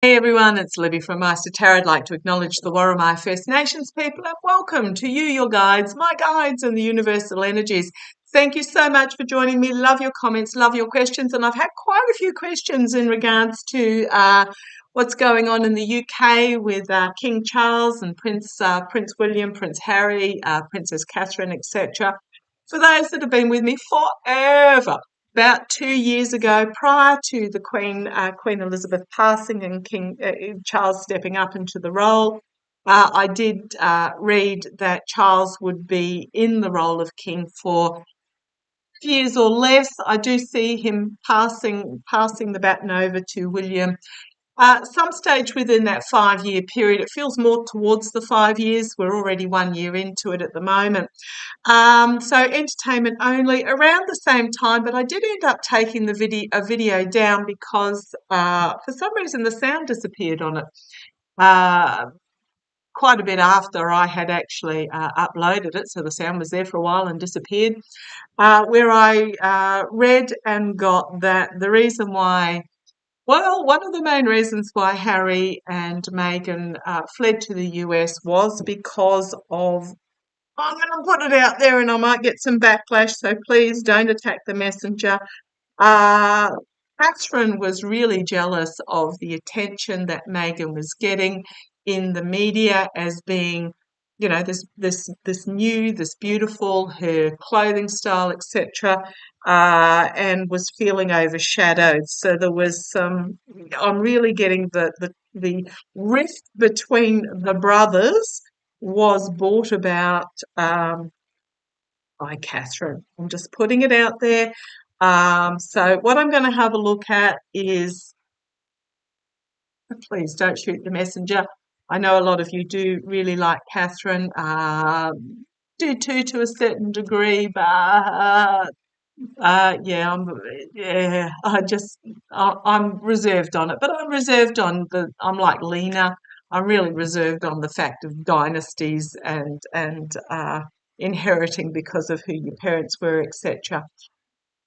Hey everyone, it's Libby from Maighstir Tarot. I'd like to acknowledge the Worimi First Nations people and welcome to you, your guides, my guides and the universal energies. Thank you so much for joining me. Love your comments, love your questions, and I've had quite a few questions in regards to what's going on in the UK with King Charles and Prince William, Prince Harry, Princess Catherine, etc. For those that have been with me forever, about 2 years ago, prior to the Queen Elizabeth passing and King Charles stepping up into the role, I did read that Charles would be in the role of king for years or less. I do see him passing the baton over to William. Some stage within that 5 year period. It feels more towards the 5 years. We're already 1 year into it at the moment. So entertainment only around the same time, but I did end up taking a video down because for some reason the sound disappeared on it. Quite a bit after I had actually uploaded it, so the sound was there for a while and disappeared. Where I read and got that the reason why, well, one of the main reasons why Harry and Meghan fled to the US was because of, I'm going to put it out there and I might get some backlash, so please don't attack the messenger. Uh, Catherine was really jealous of the attention that Meghan was getting in the media as being, this new, this beautiful, her clothing style, etc., and was feeling overshadowed. So there was some. I'm really getting the rift between the brothers was brought about by Catherine. I'm just putting it out there. So what I'm going to have a look at is, please don't shoot the messenger. I know a lot of you do really like Catherine, do too to a certain degree, but I'm reserved on it. But I'm like Lena. I'm really reserved on the fact of dynasties and inheriting because of who your parents were, etc.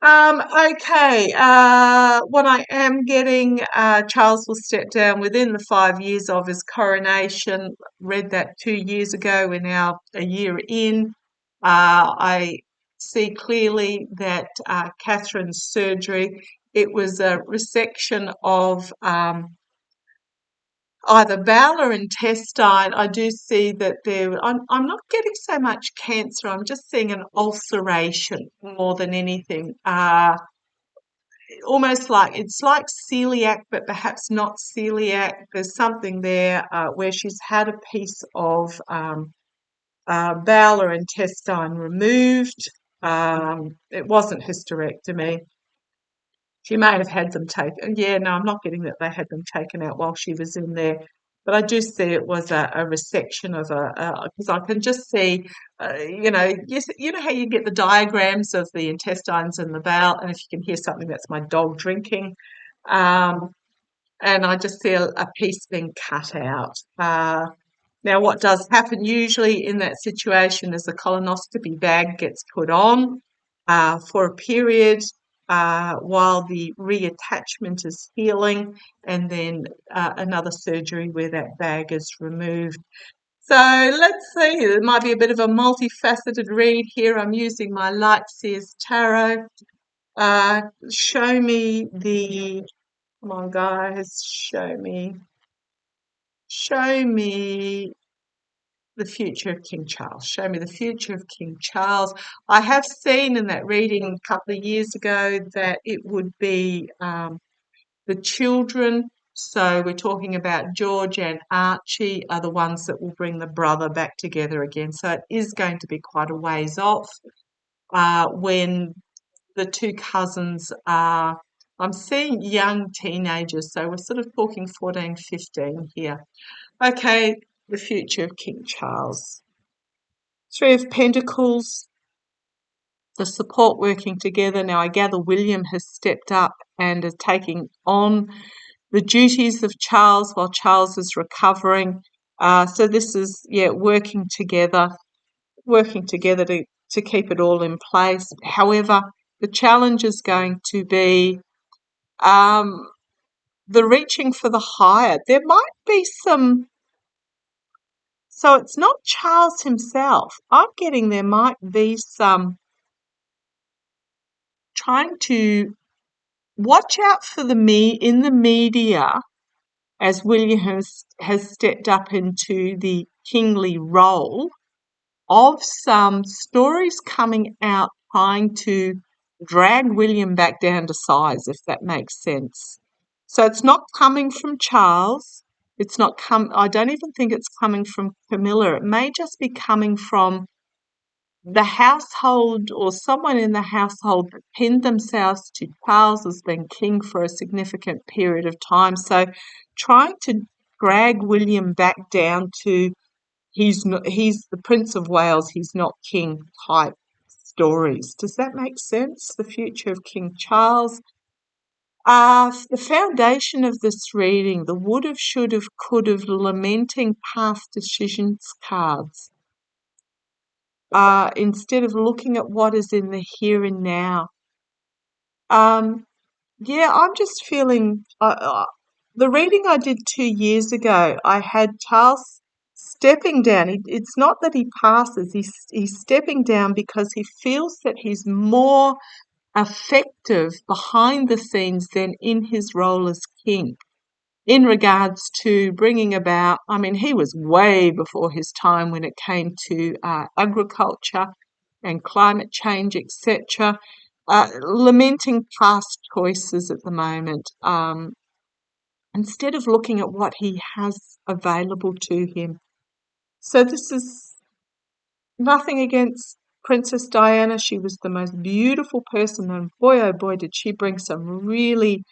Okay, what I am getting, Charles will step down within the 5 years of his coronation. Read that 2 years ago. We're now a year in. I see clearly that Catherine's surgery, it was a resection of either bowel or intestine. I do see that I'm not getting so much cancer. I'm just seeing an ulceration more than anything. Almost like it's like celiac, but perhaps not celiac. There's something there where she's had a piece of bowel or intestine removed. It wasn't hysterectomy. She may have had them taken. Yeah, no, I'm not getting that they had them taken out while she was in there. But I do see it was a resection of because I can just see, you know how you get the diagrams of the intestines and the bowel, and if you can hear something, that's my dog drinking. Um, and I just see a piece being cut out. Now, what does happen usually in that situation is a colonoscopy bag gets put on for a period while the reattachment is healing, and then another surgery where that bag is removed. So let's see, it might be a bit of a multifaceted read here. I'm using my Lightseers Tarot. Show me come on guys, show me the future of King Charles. Show me the future of King Charles. I have seen in that reading a couple of years ago that it would be the children. So we're talking about George and Archie are the ones that will bring the brother back together again. So it is going to be quite a ways off when the two cousins are, I'm seeing young teenagers. So we're sort of talking 14, 15 here. Okay, the future of King Charles. Three of Pentacles, the support working together. Now, I gather William has stepped up and is taking on the duties of Charles while Charles is recovering. So this is, working together to keep it all in place. However, the challenge is going to be the reaching for the higher. There might be some, so it's not Charles himself. I'm getting there might be some trying to watch out for in the media as William has stepped up into the kingly role of some stories coming out trying to drag William back down to size, if that makes sense. So it's not coming from Charles. I don't even think it's coming from Camilla. It may just be coming from the household or someone in the household that pinned themselves to Charles as being king for a significant period of time. So trying to drag William back down to he's the Prince of Wales, he's not king type stories. Does that make sense? The future of King Charles. The foundation of this reading, the would have, should have, could have, lamenting past decisions cards. Instead of looking at what is in the here and now. Yeah, I'm just feeling the reading I did 2 years ago. I had Charles stepping down. It's not that he passes; he's stepping down because he feels that he's more effective behind the scenes than in his role as king. In regards to bringing about, I mean, he was way before his time when it came to agriculture and climate change, etc. Lamenting past choices at the moment, instead of looking at what he has available to him. So this is nothing against Princess Diana. She was the most beautiful person, and boy, oh boy, did she bring some really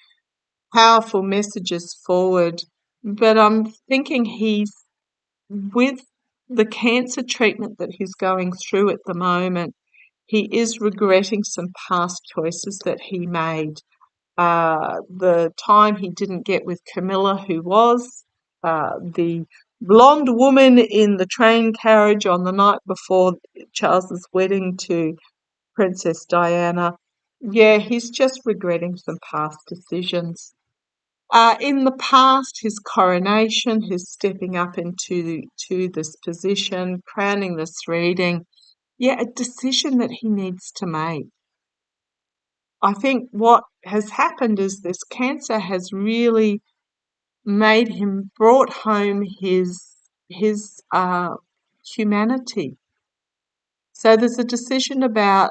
powerful messages forward. But I'm thinking with the cancer treatment that he's going through at the moment, he is regretting some past choices that he made. The time he didn't get with Camilla, who was the blonde woman in the train carriage on the night before Charles's wedding to Princess Diana. Yeah, he's just regretting some past decisions. In the past, his coronation, his stepping up to this position, crowning this reading, yeah, a decision that he needs to make. I think what has happened is this cancer has really brought home his humanity. So there's a decision about,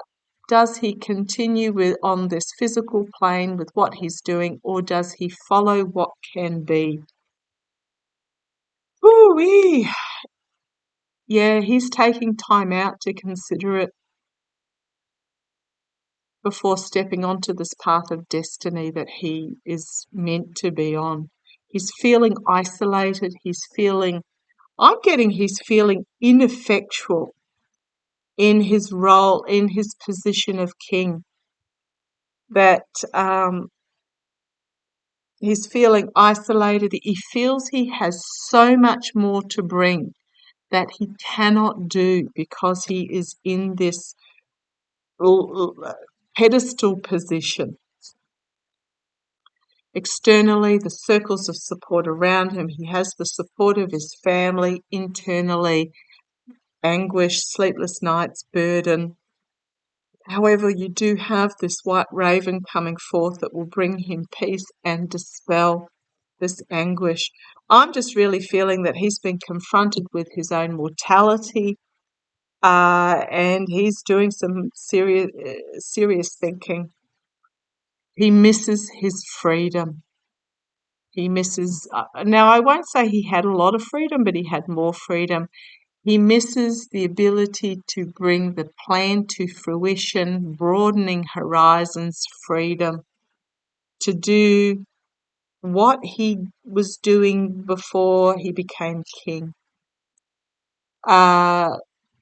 does he continue on this physical plane with what he's doing, or does he follow what can be? Ooh-wee. Yeah, he's taking time out to consider it before stepping onto this path of destiny that he is meant to be on. He's feeling isolated. He's feeling ineffectual in his role, in his position of king. That he's feeling isolated. He feels he has so much more to bring that he cannot do because he is in this pedestal position. Externally, the circles of support around him, he has the support of his family. Internally, anguish, sleepless nights, burden. However, you do have this white raven coming forth that will bring him peace and dispel this anguish. I'm just really feeling that he's been confronted with his own mortality, and he's doing some serious thinking. He misses his freedom. He misses, now I won't say he had a lot of freedom, but he had more freedom. He misses the ability to bring the plan to fruition, broadening horizons, freedom, to do what he was doing before he became king. The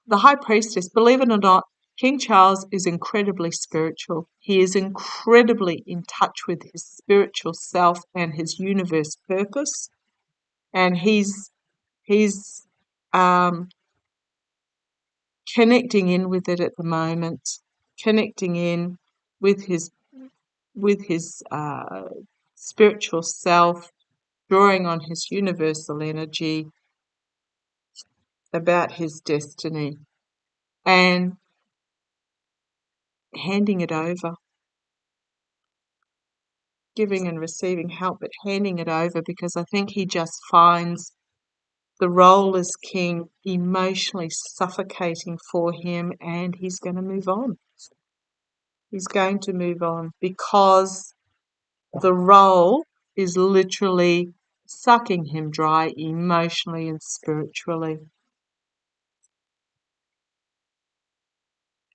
High Priestess, believe it or not, King Charles is incredibly spiritual. He is incredibly in touch with his spiritual self and his universe purpose. And he's connecting in with it at the moment, connecting in with his spiritual self, drawing on his universal energy about his destiny and handing it over, giving and receiving help, but handing it over, because I think he just finds the role as king emotionally suffocating for him, and he's going to move on. He's going to move on because the role is literally sucking him dry emotionally and spiritually.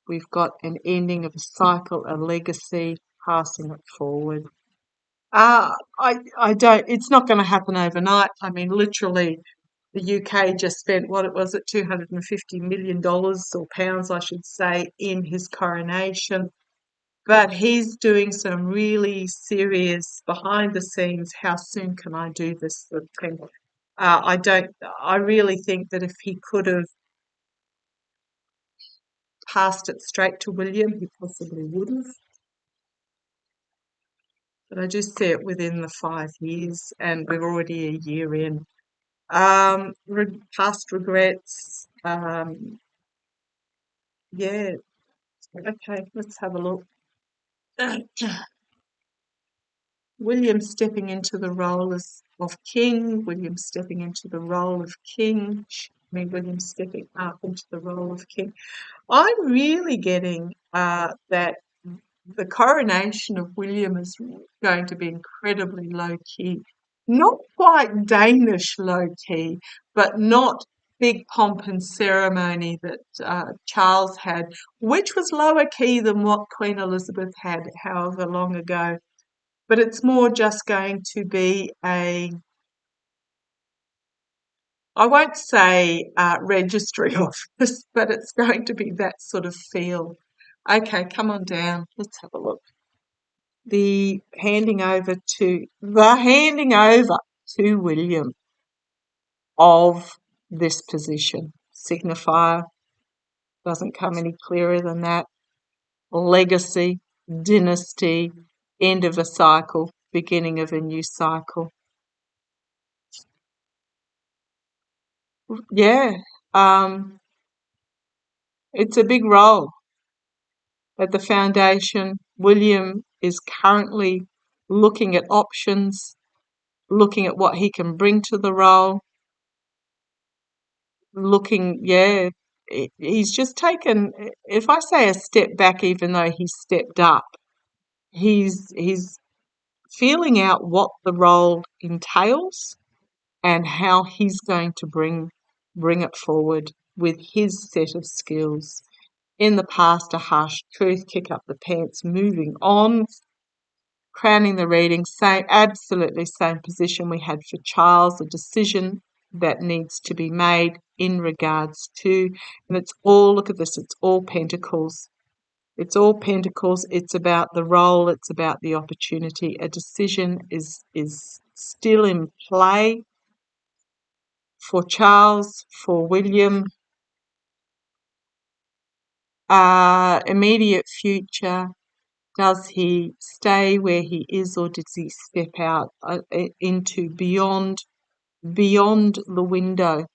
We've got an ending of a cycle, a legacy, passing it forward. I don't, it's not going to happen overnight. I mean, literally, the UK just spent, what it was at $250 million, or pounds, I should say, in his coronation. But he's doing some really serious behind the scenes, how soon can I do this sort of thing. I really think that if he could have passed it straight to William, he possibly would have. But I just see it within the 5 years, and we're already a year in. Past regrets. Yeah. Okay, let's have a look. William stepping into the role of king. William stepping into the role of king. William stepping up into the role of king. I'm really getting that the coronation of William is going to be incredibly low key. Not quite Danish low key, but not big pomp and ceremony that Charles had, which was lower key than what Queen Elizabeth had however long ago. But it's more just going to be I won't say registry office, but it's going to be that sort of feel. Okay, come on down. Let's have a look. The handing over to William of this position. Signifier doesn't come any clearer than that. Legacy, dynasty, end of a cycle, beginning of a new cycle. Yeah, it's a big role at the foundation. William is currently looking at options, looking at what he can bring to the role, he's just taken, if I say a step back, even though he's stepped up, he's feeling out what the role entails and how he's going to bring it forward with his set of skills. In the past, a harsh truth, kick up the pants, moving on, crowning the reading, absolutely same position we had for Charles, a decision that needs to be made in regards to, and it's all, look at this, it's all pentacles. It's all pentacles. It's about the role. It's about the opportunity. A decision is still in play for Charles, for William. Immediate future. Does he stay where he is, or does he step out into beyond the window?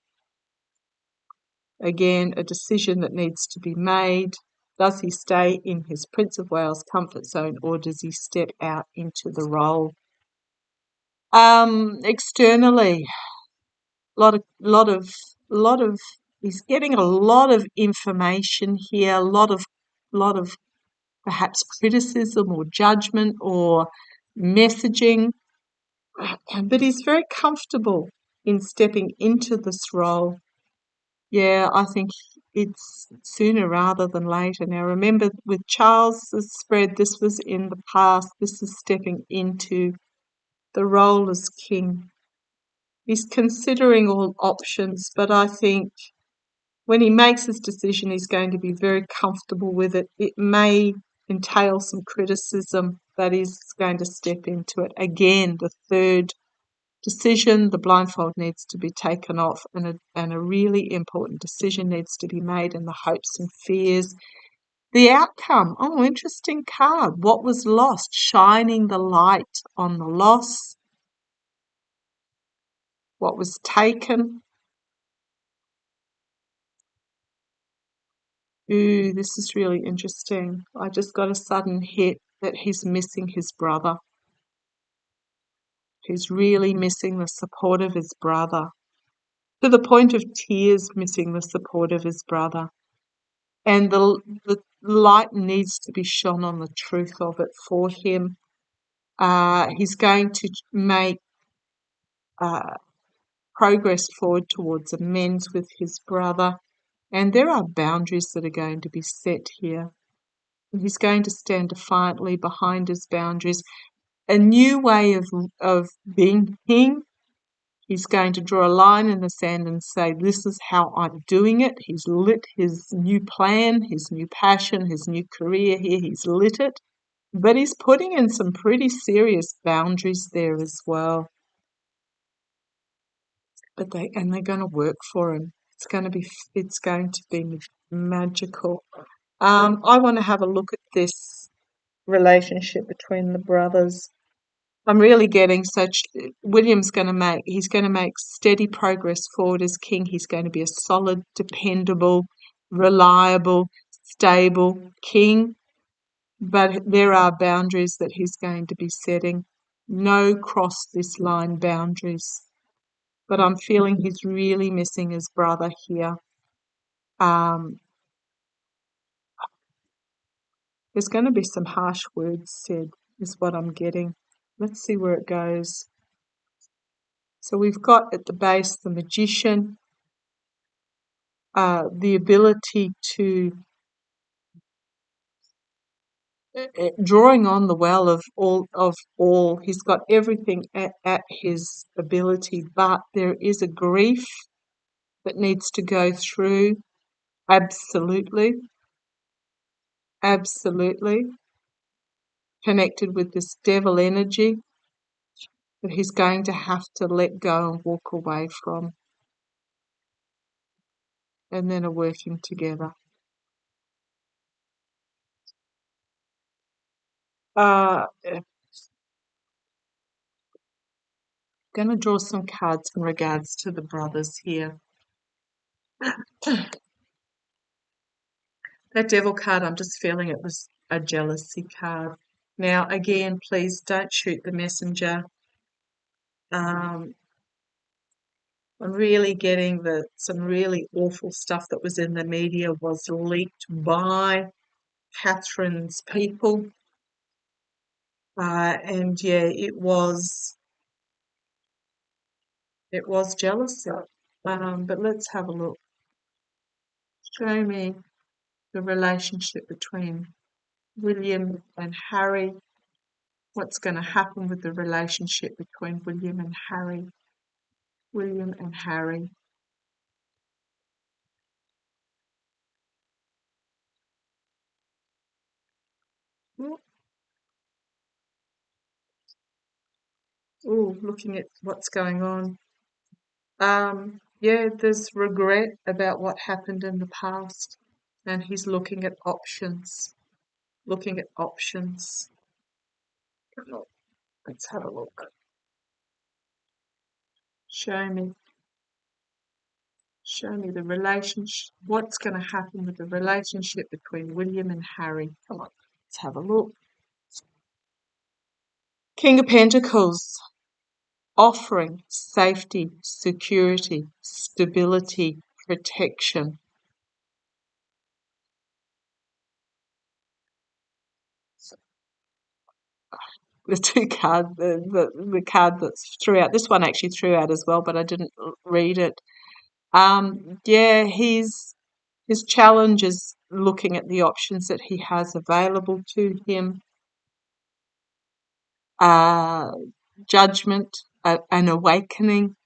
Again, a decision that needs to be made. Does he stay in his Prince of Wales comfort zone, or does he step out into the role? Externally, lot of he's getting a lot of information here, a lot of perhaps criticism or judgment or messaging, but he's very comfortable in stepping into this role. Yeah, I think it's sooner rather than later. Now, remember, with Charles's spread, this was in the past. This is stepping into the role as king. He's considering all options, but I think when he makes his decision, he's going to be very comfortable with it. It may entail some criticism, but he's going to step into it. Again, the third decision, the blindfold needs to be taken off, and a really important decision needs to be made, and the hopes and fears The outcome. Oh, interesting card. What was lost? Shining the light on the loss. What was taken. Ooh, this is really interesting. I just got a sudden hit that he's missing his brother. He's really missing the support of his brother, to the point of tears, missing the support of his brother. And the light needs to be shone on the truth of it for him. He's going to make uh, progress forward towards amends with his brother. And there are boundaries that are going to be set here. He's going to stand defiantly behind his boundaries. A new way of being king. He's going to draw a line in the sand and say, this is how I'm doing it. He's lit his new plan, his new passion, his new career here. He's lit it. But he's putting in some pretty serious boundaries there as well. But they're going to work for him. It's going to be magical. I want to have a look at this relationship between the brothers. I'm really getting he's going to make steady progress forward as king. He's going to be a solid, dependable, reliable, stable king. But there are boundaries that he's going to be setting. No cross this line boundaries. But I'm feeling he's really missing his brother here. There's going to be some harsh words said, is what I'm getting. Let's see where it goes. So we've got at the base the magician, the ability to drawing on the well of all. He's got everything at his ability, but there is a grief that needs to go through. Absolutely, absolutely connected with this devil energy that he's going to have to let go and walk away from, and then are working together. Going to draw some cards in regards to the brothers here. That devil card, I'm just feeling it was a jealousy card. Now, again, please don't shoot the messenger. I'm really getting that some really awful stuff that was in the media was leaked by Catherine's people. And yeah, it was jealousy. But let's have a look. Show me the relationship between William and Harry. What's going to happen with the relationship between William and Harry? William and Harry. Oh, looking at what's going on. Yeah, there's regret about what happened in the past, and he's looking at options. Looking at options. Let's have a look. Show me. Show me the relationship. What's going to happen with the relationship between William and Harry? Come on, let's have a look. King of Pentacles, offering safety, security, stability, protection. The two cards, the card that's threw out. This one actually threw out as well, but I didn't read it. Yeah, his challenge is looking at the options that he has available to him. Judgment, an awakening,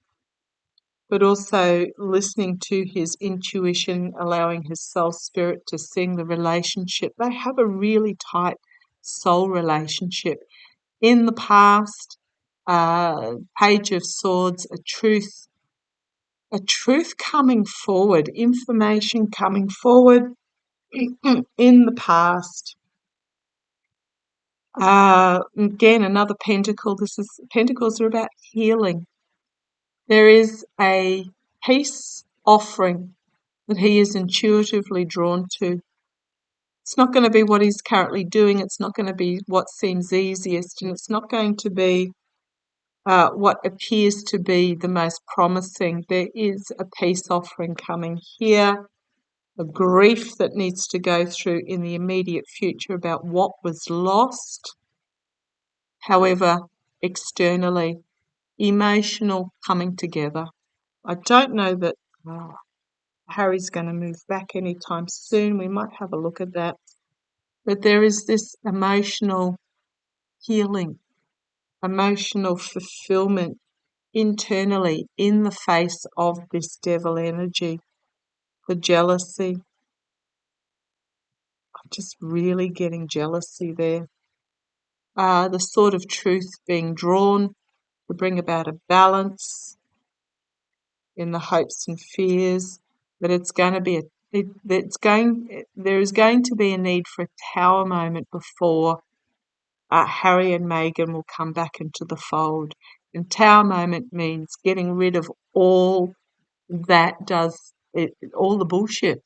but also listening to his intuition, allowing his soul spirit to sing the relationship. They have a really tight soul relationship. In the past, Page of Swords, a truth coming forward, information coming forward, in the past. Again, another pentacle. Pentacles are about healing. There is a peace offering that he is intuitively drawn to. It's not going to be what he's currently doing. It's not going to be what seems easiest, and it's not going to be what appears to be the most promising. There is a peace offering coming here, a grief that needs to go through in the immediate future about what was lost. However, externally, emotional coming together. I don't know that Harry's going to move back anytime soon. We might have a look at that. But there is this emotional healing, emotional fulfillment internally in the face of this devil energy, the jealousy. I'm just really getting jealousy there. The sort of truth being drawn to bring about a balance in the hopes and fears that it's going to be there is going to be a need for a tower moment before Harry and Meghan will come back into the fold. And tower moment means getting rid of all all the bullshit,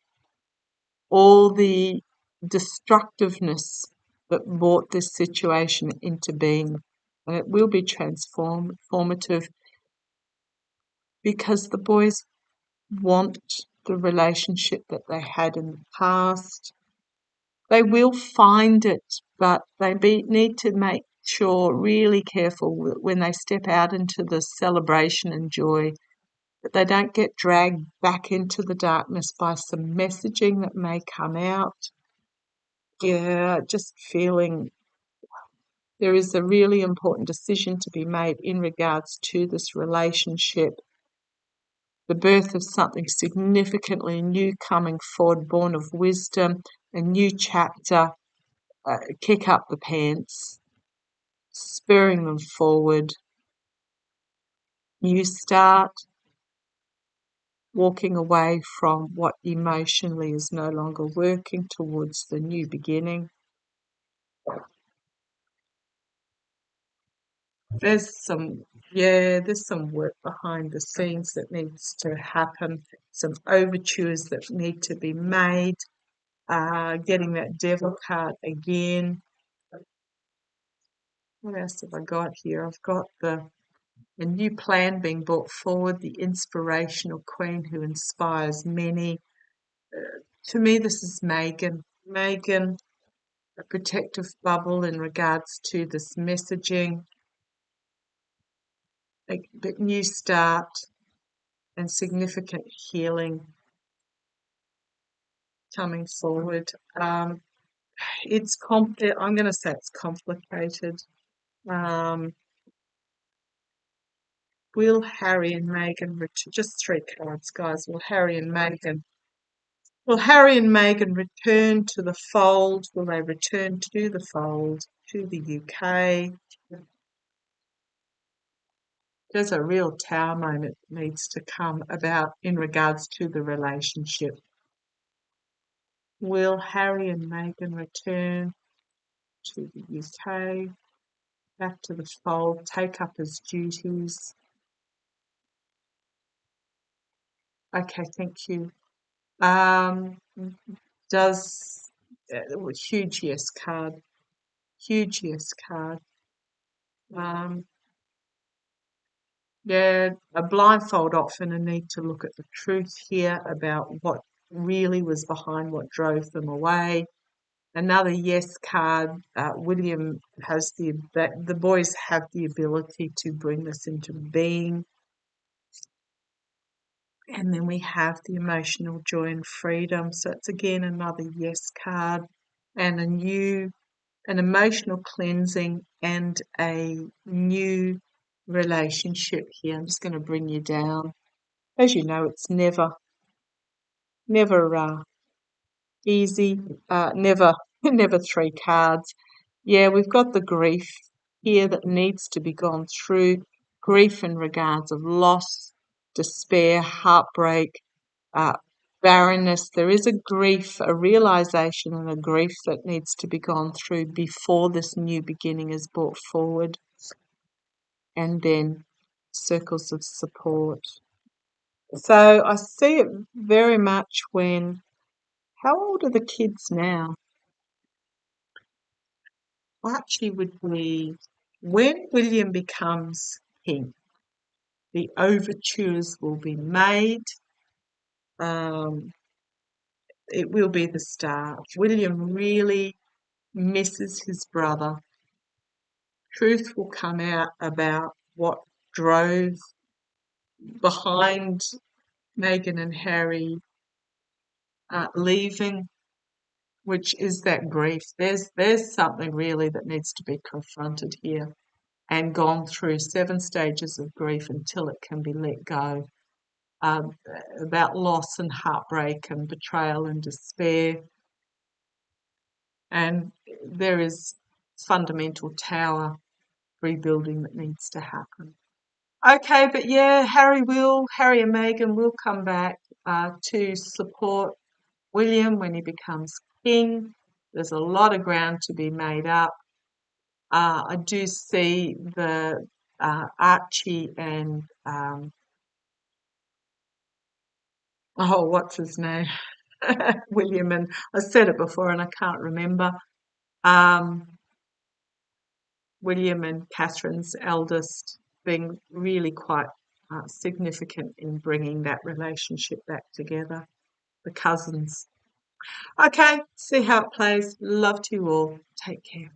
all the destructiveness that brought this situation into being. And it will be transformative because the boys want the relationship that they had in the past. They will find it, but need to make sure, really careful when they step out into the celebration and joy, that they don't get dragged back into the darkness by some messaging that may come out. Yeah, just feeling there is a really important decision to be made in regards to this relationship. The birth of something significantly new coming forward, born of wisdom, a new chapter, kick up the pants, spurring them forward, new start, walking away from what emotionally is no longer working towards the new beginning. There's some work behind the scenes that needs to happen, some overtures that need to be made, getting that devil card again. What else have I got here? I've got a new plan being brought forward, the inspirational queen who inspires many. To me, this is Meghan. Meghan, a protective bubble in regards to this messaging, a new start and significant healing coming forward. I'm going to say it's complicated. Will Harry and Meghan return? Just 3 cards, guys. Will Harry and Meghan return to the fold? Will they return to the fold, to the UK? There's a real tower moment that needs to come about in regards to the relationship. Will Harry and Meghan return to the UK, back to the fold, take up his duties? Okay, thank you. Does huge yes card. Huge yes card. Yeah, a blindfold option, and need to look at the truth here about what really was behind what drove them away. Another yes card. William has the boys have the ability to bring this into being. And then we have the emotional joy and freedom. So it's again another yes card and an emotional cleansing and a new relationship here. I'm just going to bring you down. As you know, it's never easy, never 3 cards. Yeah, we've got the grief here that needs to be gone through. Grief in regards of loss, despair, heartbreak, barrenness. There is a grief, a realization and a grief that needs to be gone through before this new beginning is brought forward. And then circles of support. So I see it very much when, how old are the kids now? Archie would be, when William becomes king, the overtures will be made. It will be the start. William really misses his brother. Truth will come out about what drove behind Meghan and Harry leaving, which is that grief. There's something really that needs to be confronted here and gone through 7 stages of grief until it can be let go. Um, about loss and heartbreak and betrayal and despair. And there is fundamental tower rebuilding that needs to happen. Okay, but yeah, Harry and Meghan will come back to support William when he becomes king. There's a lot of ground to be made up. I do see the Archie and what's his name? William, and I said it before and I can't remember. Um, William and Catherine's eldest being really quite significant in bringing that relationship back together. The cousins. Okay, see how it plays. Love to you all. Take care.